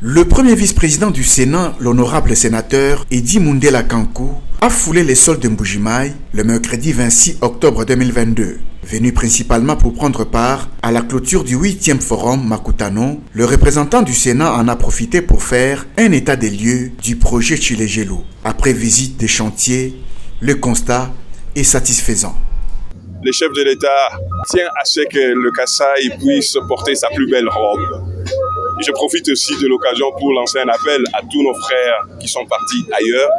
Le premier vice-président du Sénat, l'honorable sénateur Edi Mundela Kankou, a foulé les sols de Mbuji-Mayi le mercredi 26 octobre 2022. Venu principalement pour prendre part à la clôture du 8e forum Makutano, le représentant du Sénat en a profité pour faire un état des lieux du projet Tshilejelo. Après visite des chantiers, le constat est satisfaisant. Le chef de l'État tient à ce que le Kasaï puisse porter sa plus belle robe. Je profite aussi de l'occasion pour lancer un appel à tous nos frères qui sont partis ailleurs.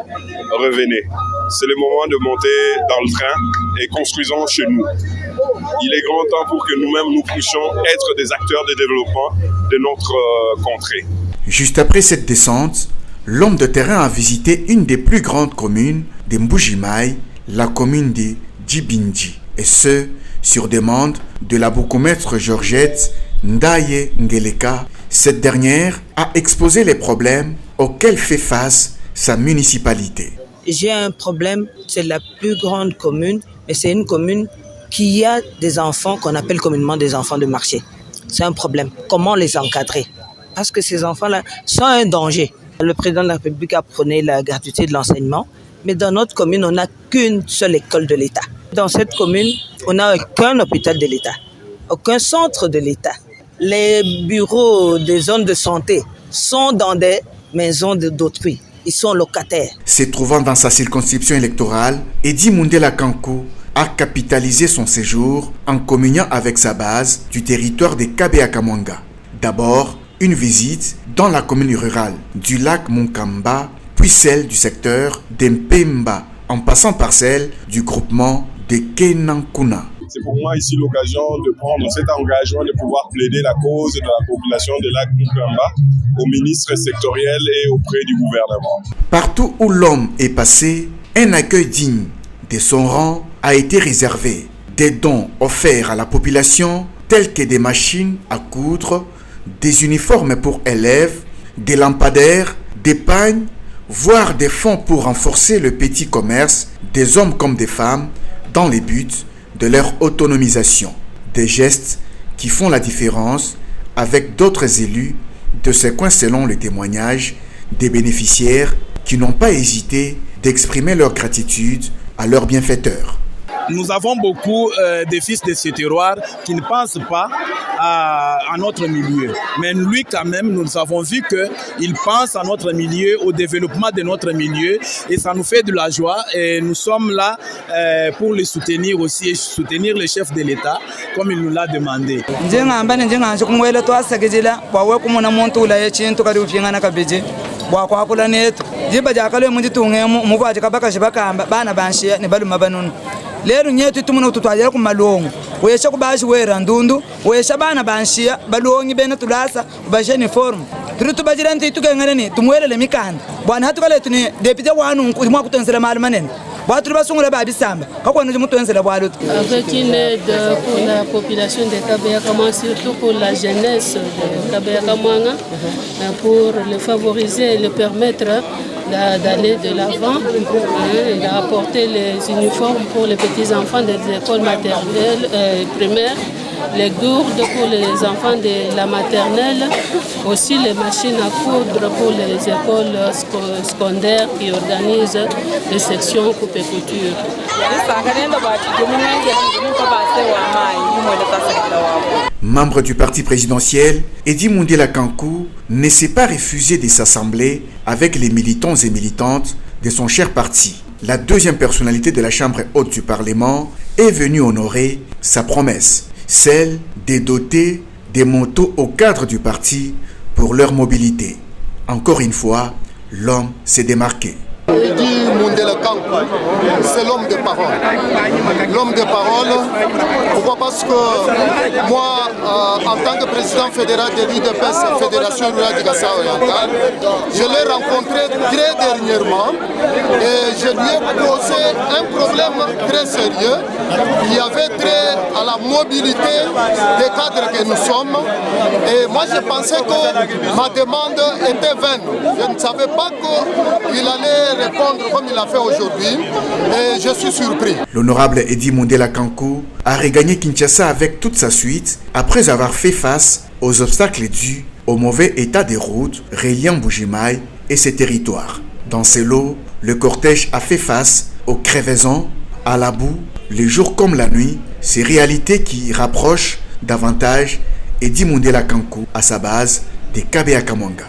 Revenez. C'est le moment de monter dans le train et construisons chez nous. Il est grand temps pour que nous-mêmes nous puissions être des acteurs de développement de notre contrée. Juste après cette descente, l'homme de terrain a visité une des plus grandes communes de Mbuji-Mayi, la commune de Djibindi. Et ce, sur demande de la bourgmestre Georgette Ndaye Ngeleka. Cette dernière a exposé les problèmes auxquels fait face sa municipalité. J'ai un problème, c'est la plus grande commune, mais c'est une commune qui a des enfants qu'on appelle communément des enfants de marché. C'est un problème. Comment les encadrer? Parce que ces enfants-là sont un danger. Le président de la République a prôné la gratuité de l'enseignement, mais dans notre commune, on n'a qu'une seule école de l'État. Dans cette commune, on n'a aucun hôpital de l'État, aucun centre de l'État. Les bureaux des zones de santé sont dans des maisons d'autrui. Ils sont locataires. Se trouvant dans sa circonscription électorale, Edi Mundela Kankou a capitalisé son séjour en communiant avec sa base du territoire de Kabea-Kamwanga. D'abord, une visite dans la commune rurale du lac Munkamba, puis celle du secteur d'Mpemba, en passant par celle du groupement de Kenankuna. C'est pour moi ici l'occasion de prendre cet engagement de pouvoir plaider la cause de la population de lac Munkamba aux ministres sectoriels et auprès du gouvernement. Partout où l'homme est passé, un accueil digne de son rang a été réservé. Des dons offerts à la population tels que des machines à coudre, des uniformes pour élèves, des lampadaires, des pagnes, voire des fonds pour renforcer le petit commerce des hommes comme des femmes dans les buts de leur autonomisation. Des gestes qui font la différence avec d'autres élus de ces coins selon le témoignage des bénéficiaires qui n'ont pas hésité d'exprimer leur gratitude à leurs bienfaiteurs. Nous avons beaucoup de fils de ce terroir qui ne pensent pas à notre milieu. Mais lui, quand même, nous avons vu qu'il pense à notre milieu, au développement de notre milieu. Et ça nous fait de la joie. Et nous sommes là pour le soutenir aussi et soutenir le chef de l'État, comme il nous l'a demandé. Lero nyetu tumuna tutwajira ku malongo wesha kubashi wera ndundu wesha bana banshiya balongi bene tulasa bashe ni form turi tubajira nti tukengereni tumwelele mikanda bwana hatukale tuni deputy wanu mwa kutonsela mali manene bwaturi basungula babisamba kakwana mutonsela bwalutu. Avec une aide pour la population de Kabea-Kamwanga, surtout pour la jeunesse de Kabea-Kamwanga, pour le favoriser et le permettre d'aller de l'avant et d'apporter les uniformes pour les petits-enfants des écoles maternelles et primaires, les gourdes pour les enfants de la maternelle, aussi les machines à coudre pour les écoles secondaires qui organisent les sections coupe-couture. Membre du parti présidentiel, Edi Mundela Kankou ne s'est pas refusé de s'assembler avec les militants et militantes de son cher parti. La deuxième personnalité de la Chambre haute du Parlement est venue honorer sa promesse, celle de doter des motos au cadre du parti pour leur mobilité. Encore une fois, l'homme s'est démarqué. Edi Mundela Kankou, c'est l'homme de parole. L'homme de parole, pourquoi? Parce que moi, en tant que président fédéral de l'UDPS, Fédération Rurale du Kasaï Oriental, je l'ai rencontré très dernièrement et je lui ai posé un problème très sérieux qui avait trait à la mobilité des cadres que nous sommes. Et moi, je pensais que ma demande était vaine. Je ne savais pas qu'il allait répondre comme il a fait aujourd'hui et je suis surpris. L'honorable Edi Mundela Kankou a regagné Kinshasa avec toute sa suite après avoir fait face aux obstacles dus au mauvais état des routes reliant Mbuji-Mayi et ses territoires. Dans ces lots, le cortège a fait face aux crevaisons, à la boue, les jours comme la nuit, ces réalités qui rapprochent davantage Eddy Mundela Kankou à sa base des Kabeya Kamwanga.